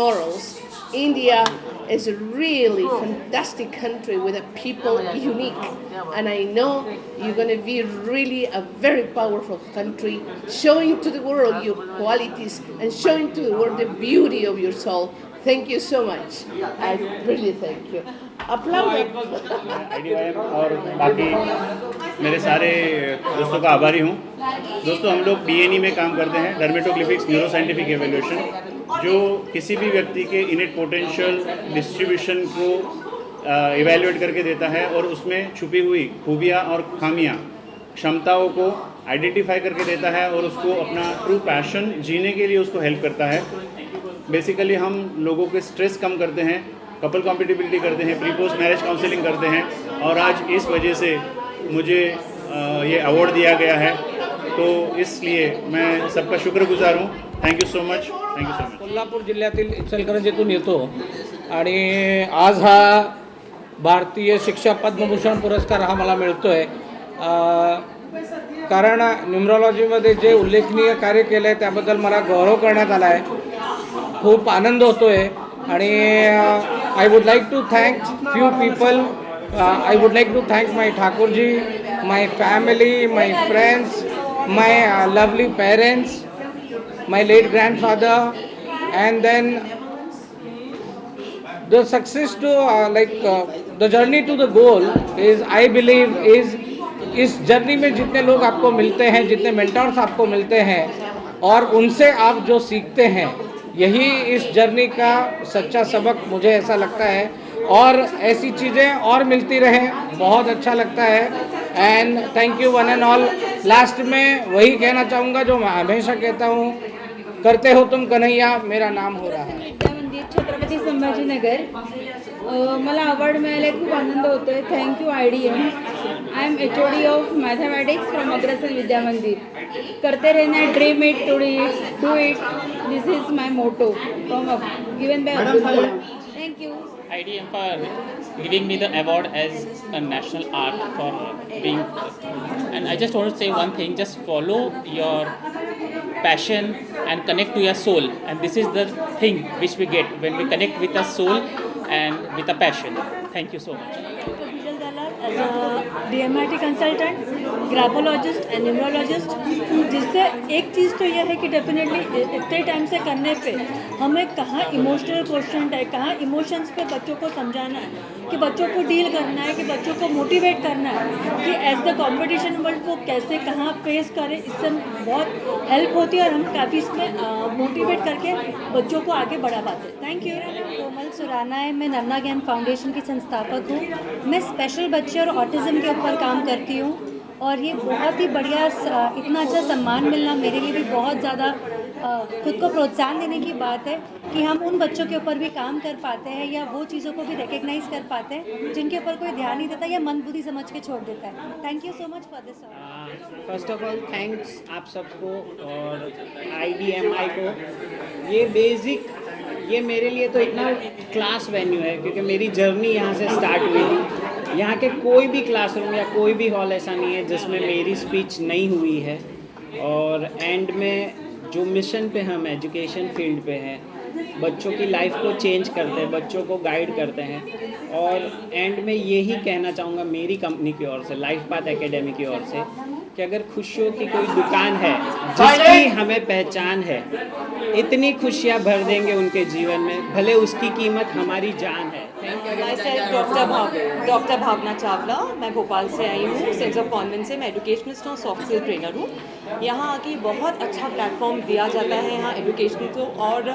morals. India is a really fantastic country with a people unique, and I know you're going to be really a very powerful country, showing to the world your qualities and showing to the world the beauty of your soul. Thank you so much. I really thank you. Applaud. IDYM और बाकी मेरे सारे दोस्तों का आभारी हूँ। दोस्तों, हम लोग DNE में काम करते हैं, डर्मेटोग्लिफिक्स न्यूरो साइंटिफिक एवेल्यूशन, जो किसी भी व्यक्ति के इनेट पोटेंशियल डिस्ट्रीब्यूशन को इवेल्युएट करके देता है और उसमें छुपी हुई खूबियाँ और खामियाँ, क्षमताओं को आइडेंटिफाई करके देता है और उसको अपना ट्रू पैशन जीने के लिए उसको हेल्प करता है। बेसिकली हम लोगों के स्ट्रेस कम करते हैं, कपल कॉम्पिटिबिलिटी करते हैं, प्री पोस्ट मैरिज काउंसलिंग करते हैं, और आज इस वजह से मुझे ये अवार्ड दिया गया है, तो इसलिए मैं सबका शुक्रगुजार हूँ। Thank you so much, thank you so much. Kolhapur जिल्ह्यातील इचलकरंजीतून येतो आणि आज हा भारतीय शिक्षा पद्मभूषण पुरस्कार हा मला मिळतो आहे, कारण न्यूमरॉलॉजीमध्ये जे उल्लेखनीय कार्य केलं आहे त्याबद्दल मला गौरव करण्यात आला आहे। खूप आनंद होतो आहे आणि I would like to thank few people. I would like to thank my Thakurji, my family, my friends, my lovely parents, my late grandfather, and then the success to the journey to the goal is, I believe, is इस journey में जितने लोग आपको मिलते हैं, जितने mentors आपको मिलते हैं और उनसे आप जो सीखते हैं, यही इस जर्नी का सच्चा सबक मुझे ऐसा लगता है। और ऐसी चीज़ें और मिलती रहें, बहुत अच्छा लगता है। And thank you one and all. Last में वही कहना चाहूँगा जो मैं हमेशा कहता हूँ, करते हो तुम कन्हैया, मेरा नाम हो रहा है। विद्या मंदिर, छत्रपती संभाजीनगर। मला अवॉर्ड मिळाले, खूप आनंद होतो आहे। Thank you IDM। I am HOD of mathematics from Agrasen Vidya Mandir. करते रहना, dream it, do it, this is my motto from given by Abdul Kalam. Thank you IDM for giving me the award as a national art for being, and I just want to say one thing: just follow your passion and connect to your soul, and this is the thing which we get when we connect with our soul and with a passion. Thank you so much. As a DMRT consultant, graphologist and numerologist, जिससे एक चीज़ तो यह है कि definitely इतने time से करने पे हमें कहाँ इमोशनल क्वेश्चन है, कहाँ इमोशंस पे बच्चों को समझाना है, कि बच्चों को डील करना है, कि बच्चों को मोटिवेट करना है, कि एज द कंपटीशन वर्ल्ड को कैसे कहाँ फेस करें, इससे बहुत हेल्प होती है और हम काफ़ी इसमें मोटिवेट करके बच्चों को आगे बढ़ा पाते हैं। Thank you. कोमल सुराना है, मैं नन्ना ज्ञान फाउंडेशन की संस्थापक हूँ। मैं स्पेशल बच्चे और ऑटिज़म के ऊपर काम करती हूँ और ये बहुत ही बढ़िया, इतना अच्छा सम्मान मिलना मेरे लिए भी बहुत ज़्यादा खुद को प्रोत्साहन देने की बात है कि हम उन बच्चों के ऊपर भी काम कर पाते हैं या वो चीज़ों को भी रिकग्नाइज कर पाते हैं जिनके ऊपर कोई ध्यान नहीं देता या मन बुद्धि समझ के छोड़ देता है। Thank you so much for this. First of all thanks आप सबको और IDMI को। ये बेसिक, ये मेरे लिए तो इतना क्लास वेन्यू है क्योंकि मेरी जर्नी यहाँ से स्टार्ट हुई थी। यहाँ के कोई भी क्लासरूम या कोई भी हॉल ऐसा नहीं है जिसमें मेरी स्पीच नहीं हुई है। और एंड में जो मिशन पे हम एजुकेशन फील्ड पे हैं, बच्चों की लाइफ को चेंज करते हैं, बच्चों को गाइड करते हैं। और एंड में यही कहना चाहूँगा मेरी कंपनी की ओर से, लाइफ पाथ एकेडमी की ओर से, कि अगर खुशियों की कोई दुकान है जिसकी हमें पहचान है, इतनी खुशियाँ भर देंगे उनके जीवन में, भले उसकी कीमत हमारी जान है। डॉक्टर भावना चावला, मैं भोपाल से आई हूँ, सेंस ऑफ कॉन्वेंट से। मैं एजुकेशनिस्ट हूँ, सॉफ्ट स्किल ट्रेनर हूँ। यहाँ आके बहुत अच्छा प्लेटफॉर्म दिया जाता है यहाँ एजुकेशन को, और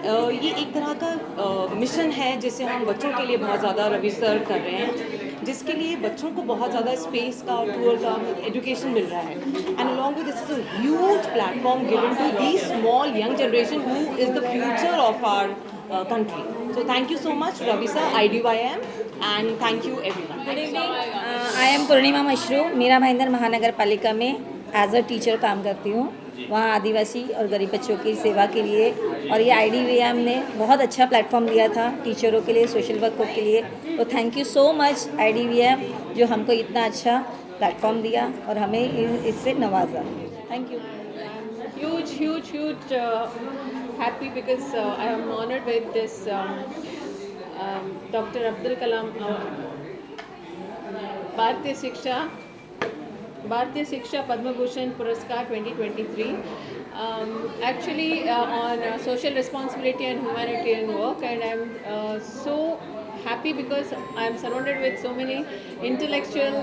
ये एक तरह का मिशन है जिसे हम बच्चों के लिए बहुत ज़्यादा रवि सर कर रहे हैं, जिसके लिए बच्चों को बहुत ज़्यादा स्पेस का, टूर का, एजुकेशन मिल रहा है। And along with this is a huge platform given to the small young generation who is the future of our country. So thank you so much Ravi sir, IDYM, and thank you everyone. Good evening, I am Purnima Mashru. Mira Bhayandar Mahanagar Palika में as a teacher काम करती हूँ, वहाँ आदिवासी और गरीब बच्चों की सेवा के लिए। और ये IDYM ने बहुत अच्छा प्लेटफॉर्म दिया था टीचरों के लिए, सोशल वर्कों के लिए। तो thank you so much IDYM जो हमको इतना अच्छा प्लेटफॉर्म दिया और हमें इससे नवाजा। Thank you. Huge happy because I am honored with this Dr. Abdul Kalam भारतीय शिक्षा पद्म भूषण पुरस्कार 2023 actually on social responsibility and humanitarian work, and I'm so happy because I'm surrounded with so many intellectual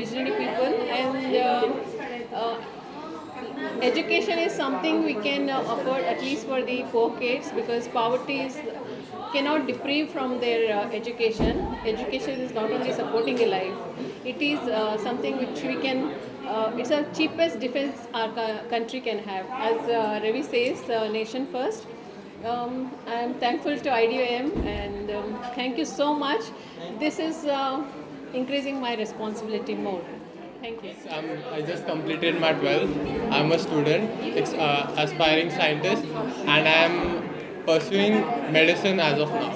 visionary people, and education is something we can afford, at least for the poor kids, because poverty cannot deprive from their education. Education is not only supporting a life, it is something which we can, it's the cheapest defense our country can have. As Ravi says, nation first. I am thankful to IDYM, and thank you so much. This is increasing my responsibility more. Thank you. I just completed my 12th. I'm a student, aspiring scientist, and I'm pursuing medicine as of now.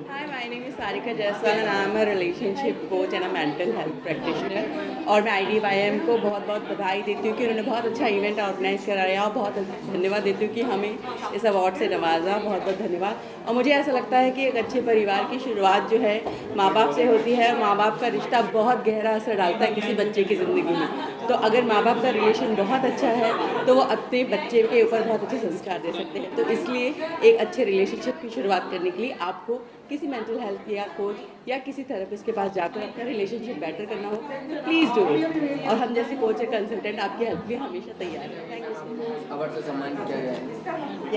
Hi, my name is Sarika Jaiswal and I am a relationship coach and a mental health practitioner. और मैं IDYM को बहुत बहुत बधाई देती हूँ कि उन्होंने बहुत अच्छा इवेंट ऑर्गेनाइज कराया, और बहुत धन्यवाद देती हूँ कि हमें इस अवार्ड से नवाजा। बहुत बहुत धन्यवाद। और मुझे ऐसा लगता है कि एक अच्छे परिवार की शुरुआत जो है माँ बाप से होती है। माँ बाप का रिश्ता बहुत गहरा असर डालता है किसी बच्चे की ज़िंदगी में। तो अगर माँ बाप का रिलेशन बहुत अच्छा है तो वो अपने बच्चे के ऊपर बहुत अच्छे संस्कार दे सकते हैं। तो इसलिए एक अच्छे रिलेशनशिप की शुरुआत करने के लिए आपको किसी मेंटल हेल्थ या कोच या किसी थेरेपिस्ट के पास जाकर अपना रिलेशनशिप बेटर करना हो तो प्लीज़ डू इट। और हम जैसे कोच या कंसल्टेंट आपकी हेल्प भी हमेशा तैयार हैं। Thank you so much. Award से सम्मानित किया गया है।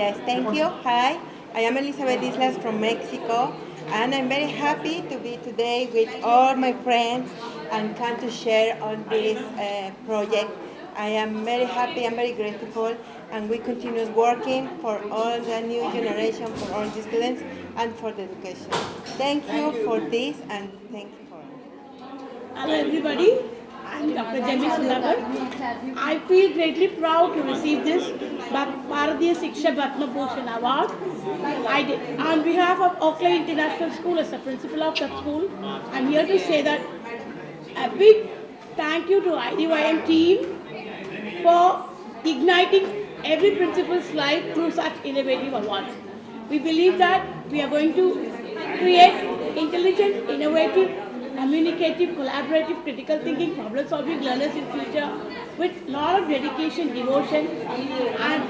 Yes, thank you. Hi, I am Elizabeth Islas from Mexico, and I'm very happy to be today with all my friends and come to share on this project. I am very happy, I'm very grateful, and we continue working for all the new generation, for all the students, and for the education. Thank you for this, and thank you for it. Hello everybody, I'm Dr. Jami Sundar. I feel greatly proud to receive this Bharatiya Shiksha Padma Bhushan Award. I did. On behalf of Oakley International School, as the principal of that school, I'm here to say that a big thank you to IDYM team for igniting every principal's life through such innovative awards. We believe that we are going to create intelligent, innovative, communicative, collaborative, critical thinking, problem-solving learners in future with a lot of dedication, devotion, and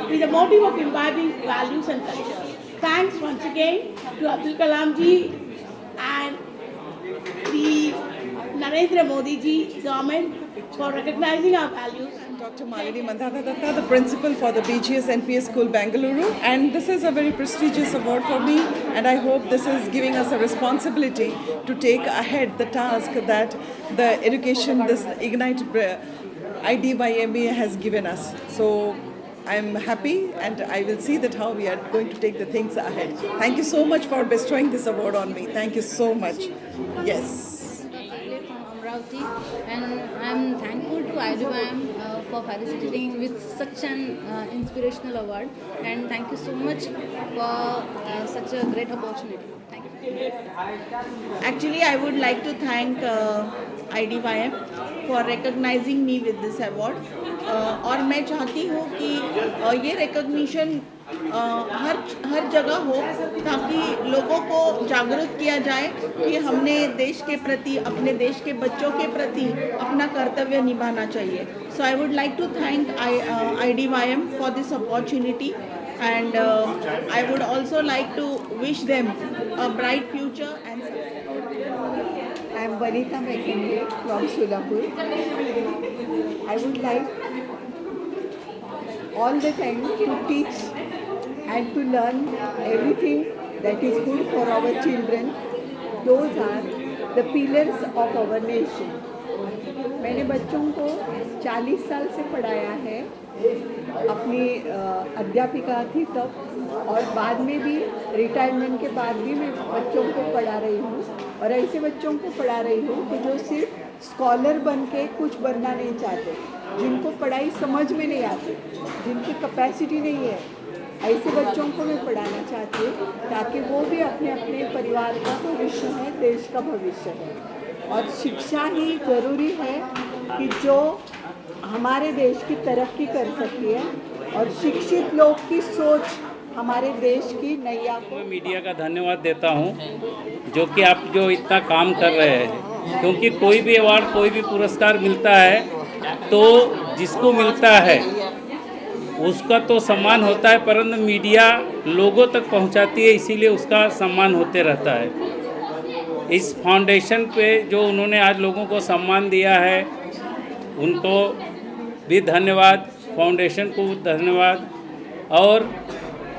with the motive of imbibing values and culture. Thanks once again to Abdul Kalam ji and the Narendra Modi ji government for recognizing our values. Dr. Malini Mandhana, the principal for the BGS NPS School, Bengaluru, and this is a very prestigious award for me, and I hope this is giving us a responsibility to take ahead the task that the education, this Ignite IDYM has given us. So I'm happy, and I will see that how we are going to take the things ahead. Thank you so much for bestowing this award on me. Thank you so much. Yes. And I'm thankful to IDYM for facilitating with such an inspirational award, and thank you so much for such a great opportunity. Thank you. Actually, I would like to thank IDYM for recognizing me with this award. और मैं चाहती हूँ कि ये recognition हर जगह हो, ताकि लोगों को जागरूक किया जाए कि हमने देश के प्रति, अपने देश के बच्चों के प्रति अपना कर्तव्य निभाना चाहिए. So I would like to thank IDYM for this opportunity, and I would also like to wish them a bright future and success. I am Vanita McKinley from Solapur. I would like all the time to teach and to learn everything that is good for our children. Those are the pillars of our nation. मैंने बच्चों को 40 साल से पढ़ाया है, अपनी अध्यापिका थी तब, और बाद में भी रिटायरमेंट के बाद भी मैं बच्चों को पढ़ा रही हूँ, और ऐसे बच्चों को पढ़ा रही हूँ कि जो सिर्फ स्कॉलर बन के कुछ बनना नहीं चाहते, जिनको पढ़ाई समझ में नहीं आती, जिनकी कैपेसिटी नहीं है, ऐसे बच्चों को मैं पढ़ाना चाहती हूँ, ताकि वो भी अपने अपने परिवार का भविष्य है, देश का भविष्य है। और शिक्षा ही ज़रूरी है कि जो हमारे देश की तरक्की कर सकती है, और शिक्षित लोग की सोच हमारे देश की नैया को। मैं मीडिया का धन्यवाद देता हूं जो कि आप जो इतना काम कर रहे हैं, क्योंकि कोई भी अवार्ड कोई भी पुरस्कार मिलता है तो जिसको मिलता है उसका तो सम्मान होता है, परंतु मीडिया लोगों तक पहुंचाती है, इसीलिए उसका सम्मान होते रहता है। इस फाउंडेशन पे जो उन्होंने आज लोगों को सम्मान दिया है उनको भी धन्यवाद, फाउंडेशन को धन्यवाद। और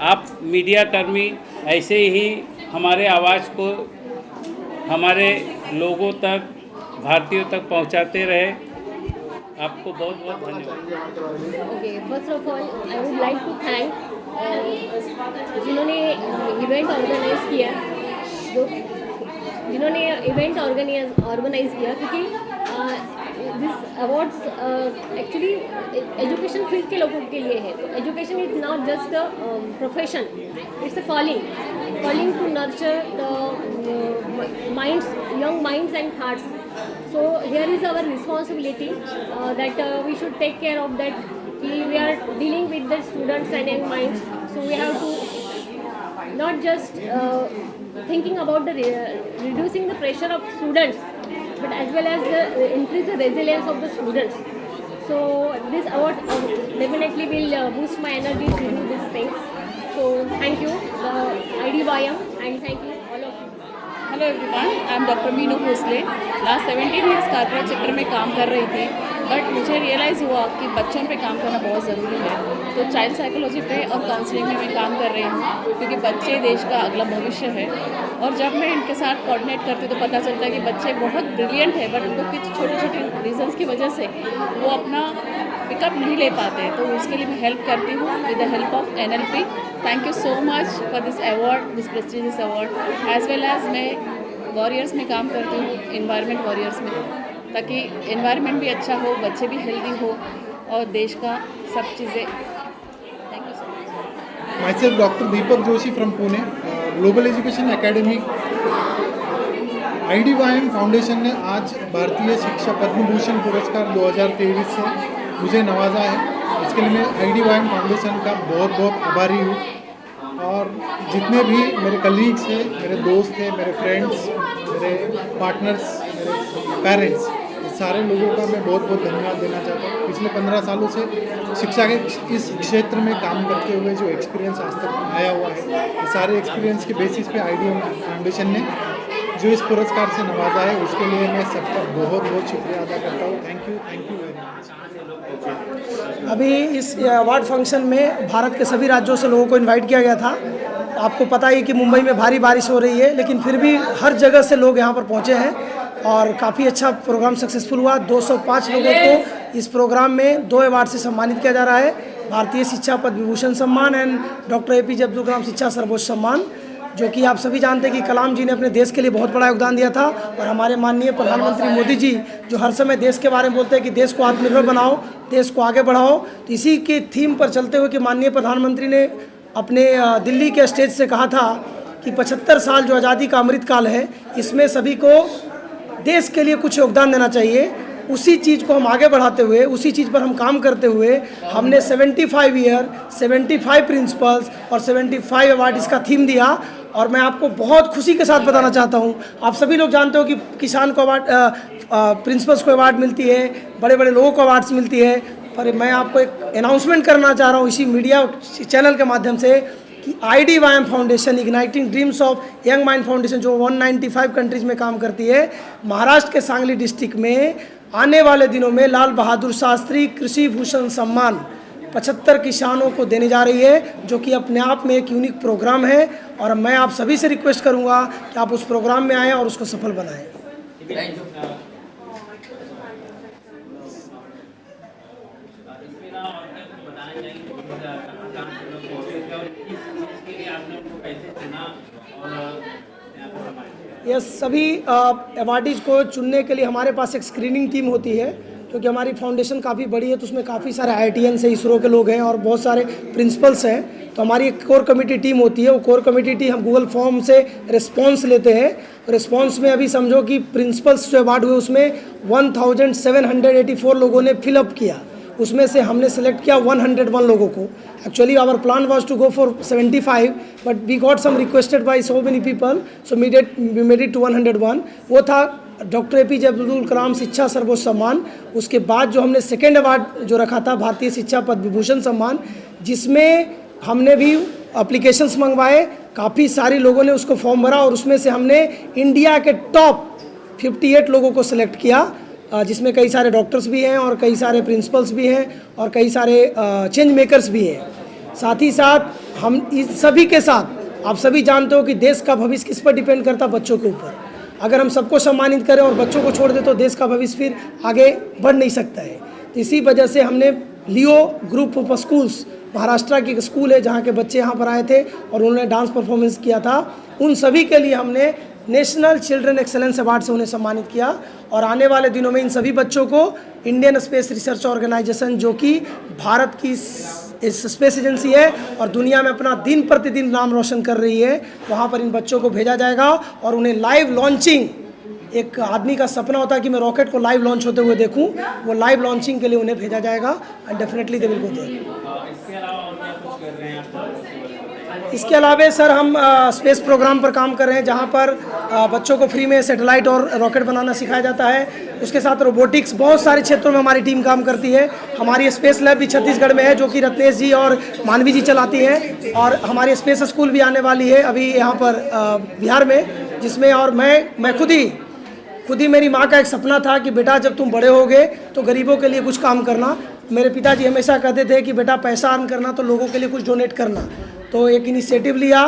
आप मीडिया कर्मी ऐसे ही हमारे आवाज़ को हमारे लोगों तक, भारतीयों तक पहुंचाते रहे। आपको बहुत बहुत धन्यवाद। Okay, first of all I would like to thank जिन्होंने इवेंट ऑर्गेनाइज किया, क्योंकि this awards actually education field के लोगों के लिए है। तो education is not just a profession, it's a calling to nurture the minds, young minds and hearts. So here is our responsibility that we should take care of that. We are dealing with the students and young minds, so we have to not just thinking about the reducing the pressure of students, but as well as increase the resilience of the students. So this award definitely will boost my energy to do these things. So thank you, IDYM, and thank you all of you. Hello everyone, I am doctor Meenu Bhosale. Last 17 years corporate sector में काम कर रही थी, but मुझे realise हुआ कि बच्चों पे काम करना बहुत ज़रूरी है। तो चाइल्ड साइकोलॉजी पे और काउंसलिंग में मैं काम कर रही हूँ, क्योंकि बच्चे देश का अगला भविष्य है। और जब मैं इनके साथ कोऑर्डिनेट करती हूँ तो पता चलता है कि बच्चे बहुत ब्रिलियंट है, बट उनको कुछ छोटे छोटे रीजंस की वजह से वो अपना पिकअप नहीं ले पाते। तो उसके लिए मैं हेल्प करती हूँ with the help of NLP। Thank you so much for this award, this prestigious award. As well as मैं वॉरियर्स में काम करती हूँ, इन्वायरमेंट वॉरियर्स में, ताकि इन्वायरमेंट भी अच्छा हो, बच्चे भी हेल्दी हो और देश का सब चीज़ें। Thank you so much. Myself Dr. Deepak Joshi from Pune, global education academy IDYM foundation ने आज भारतीय शिक्षा पद्म भूषण पुरस्कार 2023 से मुझे नवाजा है। इसके लिए मैं IDYM फाउंडेशन का बहुत बहुत आभारी हूँ। और जितने भी मेरे कलीग्स हैं, मेरे दोस्त हैं, मेरे फ्रेंड्स, मेरे पार्टनर्स, मेरे पेरेंट्स, सारे लोगों का मैं बहुत बहुत धन्यवाद देना चाहता हूँ। पिछले 15 सालों से शिक्षा के इस क्षेत्र में काम करते हुए जो एक्सपीरियंस आज तक आया हुआ है, ये सारे एक्सपीरियंस के बेसिस पे IDYM फाउंडेशन ने जो इस पुरस्कार से नवाजा है, उसके लिए मैं सबका बहुत बहुत शुक्रिया अदा करता हूँ। Thank you very much. अभी इस अवार्ड फंक्शन में भारत के सभी राज्यों से लोगों को इनवाइट किया गया था। आपको पता ही कि मुंबई में भारी बारिश हो रही है, लेकिन फिर भी हर जगह से लोग यहाँ पर पहुँचे हैं और काफ़ी अच्छा प्रोग्राम सक्सेसफुल हुआ। 205 लोगों को इस प्रोग्राम में 2 अवार्ड से सम्मानित किया जा रहा है, भारतीय शिक्षा पद्म विभूषण सम्मान and doctor APJ Abdul Kalam शिक्षा सर्वोच्च सम्मान, जो कि आप सभी जानते हैं कि कलाम जी ने अपने देश के लिए बहुत बड़ा योगदान दिया था। और हमारे माननीय प्रधानमंत्री मोदी जी जो हर समय देश के बारे में बोलते हैं कि देश को आत्मनिर्भर बनाओ, देश को आगे बढ़ाओ, तो इसी के थीम पर चलते हुए कि माननीय प्रधानमंत्री ने अपने दिल्ली के स्टेज से कहा था कि 75 साल जो आज़ादी का अमृत काल है, इसमें सभी को देश के लिए कुछ योगदान देना चाहिए। उसी चीज़ को हम आगे बढ़ाते हुए, उसी चीज़ पर हम काम करते हुए हमने 75 ईयर, 75 प्रिंसिपल्स और 75 अवार्ड इसका थीम दिया। और मैं आपको बहुत खुशी के साथ बताना चाहता हूँ, आप सभी लोग जानते हो कि किसान को अवार्ड, प्रिंसिपल्स को अवार्ड मिलती है, बड़े बड़े लोगों को अवार्ड्स मिलती है, पर मैं आपको एक अनाउंसमेंट करना चाह रहा हूँ इसी मीडिया चैनल के माध्यम से कि IDYM foundation, igniting dreams of young mind foundation, जो 195 कंट्रीज़ में काम करती है, महाराष्ट्र के सांगली डिस्ट्रिक्ट में आने वाले दिनों में लाल बहादुर शास्त्री कृषि भूषण सम्मान 75 किसानों को देने जा रही है, जो कि अपने आप में एक यूनिक प्रोग्राम है। और मैं आप सभी से रिक्वेस्ट करूंगा कि आप उस प्रोग्राम में आएँ और उसको सफल बनाएं। यस, सभी अवार्डीज़ को चुनने के लिए हमारे पास एक स्क्रीनिंग टीम होती है, क्योंकि हमारी फाउंडेशन काफ़ी बड़ी है, तो उसमें काफ़ी सारे IITians हैं, इसरो के लोग हैं और बहुत सारे प्रिंसिपल्स हैं। तो हमारी एक कोर कमेटी टीम होती है। वो कोर कमेटी टीम हम गूगल फॉर्म से रिस्पॉन्स लेते हैं। रिस्पॉन्स में अभी समझो कि प्रिंसिपल्स जो अवार्ड हुए उसमें 1784 लोगों ने फिलअप किया। उसमें से हमने सेलेक्ट किया 101 लोगों को. Actually our plan was to go for 75, but we got some requested by so many people, so we made it to 101. वो था डॉक्टर APJ अब्दुल कलाम शिक्षा सर्वोच्च सम्मान. उसके बाद जो हमने सेकेंड अवार्ड जो रखा था भारतीय शिक्षा पद्म विभूषण सम्मान, जिसमें हमने भी एप्लीकेशंस मंगवाए, काफ़ी सारे लोगों ने उसको फॉर्म भरा और उसमें से हमने इंडिया के टॉप 58 लोगों को सिलेक्ट किया, जिसमें कई सारे डॉक्टर्स भी हैं और कई सारे प्रिंसिपल्स भी हैं और कई सारे चेंज मेकर्स भी हैं. साथ ही साथ हम इस सभी के साथ, आप सभी जानते हो कि देश का भविष्य किस पर डिपेंड करता है, बच्चों के ऊपर. अगर हम सबको सम्मानित करें और बच्चों को छोड़ दें तो देश का भविष्य फिर आगे बढ़ नहीं सकता है. तो इसी वजह से हमने लियो ग्रुप ऑफ स्कूल्स, महाराष्ट्र की एक स्कूल है जहाँ के बच्चे यहाँ पर आए थे और उन्होंने डांस परफॉर्मेंस किया था, उन सभी के लिए हमने नेशनल चिल्ड्रन एक्सेलेंस अवार्ड से उन्हें सम्मानित किया. और आने वाले दिनों में इन सभी बच्चों को इंडियन स्पेस रिसर्च ऑर्गेनाइजेशन, जो कि भारत की इस स्पेस एजेंसी है और दुनिया में अपना दिन प्रतिदिन नाम रोशन कर रही है, वहाँ पर इन बच्चों को भेजा जाएगा और उन्हें लाइव लॉन्चिंग, एक आदमी का सपना होता है कि मैं रॉकेट को लाइव लॉन्च होते हुए देखूं, वो लाइव लॉन्चिंग के लिए उन्हें भेजा जाएगा and definitely they will go there. इसके अलावा सर हम स्पेस प्रोग्राम पर काम कर रहे हैं, जहां पर बच्चों को फ्री में सैटेलाइट और रॉकेट बनाना सिखाया जाता है. उसके साथ रोबोटिक्स, बहुत सारे क्षेत्रों में हमारी टीम काम करती है. हमारी स्पेस लैब भी छत्तीसगढ़ में है, जो कि रत्नेश जी और मानवी जी चलाती हैं. और हमारी स्पेस स्कूल भी आने वाली है अभी यहाँ पर बिहार में, जिसमें और मैं खुद ही मेरी माँ का एक सपना था कि बेटा जब तुम बड़े होगे तो गरीबों के लिए कुछ काम करना. मेरे पिताजी हमेशा कहते थे कि बेटा पैसा अर्न करना तो लोगों के लिए कुछ डोनेट करना. तो एक इनिशिएटिव लिया,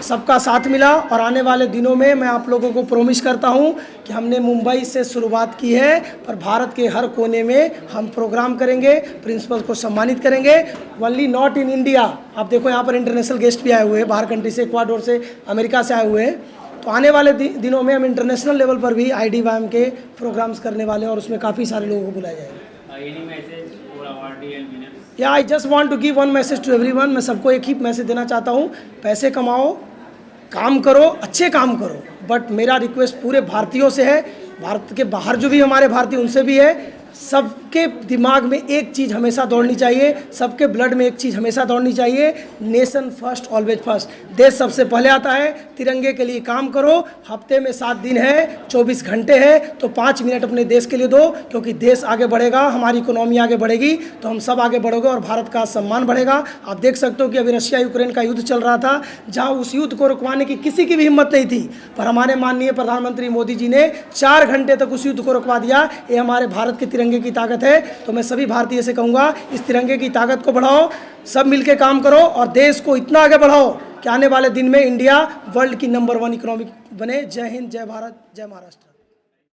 सबका साथ मिला और आने वाले दिनों में मैं आप लोगों को प्रॉमिस करता हूं कि हमने मुंबई से शुरुआत की है, पर भारत के हर कोने में हम प्रोग्राम करेंगे, प्रिंसिपल को सम्मानित करेंगे. Only not in India. आप देखो यहाँ पर इंटरनेशनल गेस्ट भी आए हुए हैं, बाहर कंट्री से, इक्वाडोर से, अमेरिका से आए हुए हैं. तो आने वाले दिनों में हम इंटरनेशनल लेवल पर भी IDYM के प्रोग्राम्स करने वाले हैं और उसमें काफ़ी सारे लोगों को बुलाया जाएगा. या I just want to give one message to everyone. मैं सबको एक ही मैसेज देना चाहता हूँ, पैसे कमाओ, काम करो, अच्छे काम करो, बट मेरा रिक्वेस्ट पूरे भारतीयों से है, भारत के बाहर जो भी हमारे भारतीय उनसे भी है, सबके दिमाग में एक चीज़ हमेशा दौड़नी चाहिए, सबके ब्लड में एक चीज़ हमेशा दौड़नी चाहिए, नेशन फर्स्ट ऑलवेज फर्स्ट. देश सबसे पहले आता है. तिरंगे के लिए काम करो. हफ्ते में 7 दिन है, 24 घंटे है, तो 5 मिनट अपने देश के लिए दो, क्योंकि देश आगे बढ़ेगा, हमारी इकोनॉमी आगे बढ़ेगी तो हम सब आगे बढ़ोगे और भारत का सम्मान बढ़ेगा. आप देख सकते हो कि अभी रशिया यूक्रेन का युद्ध चल रहा था, जहाँ उस युद्ध को रुकवाने की किसी की भी हिम्मत नहीं थी, पर हमारे माननीय प्रधानमंत्री मोदी जी ने 4 घंटे तक उस युद्ध को रुकवा दिया. ये हमारे भारत के तिरंगे की ताकत है. तो मैं सभी भारतीय से कहूँगा, इस तिरंगे की ताकत को बढ़ाओ, सब मिलके काम करो और देश को इतना आगे बढ़ाओ कि आने वाले दिन में इंडिया वर्ल्ड की नंबर 1 इकोनॉमी बने. जय हिंद, जय भारत, जय महाराष्ट्र.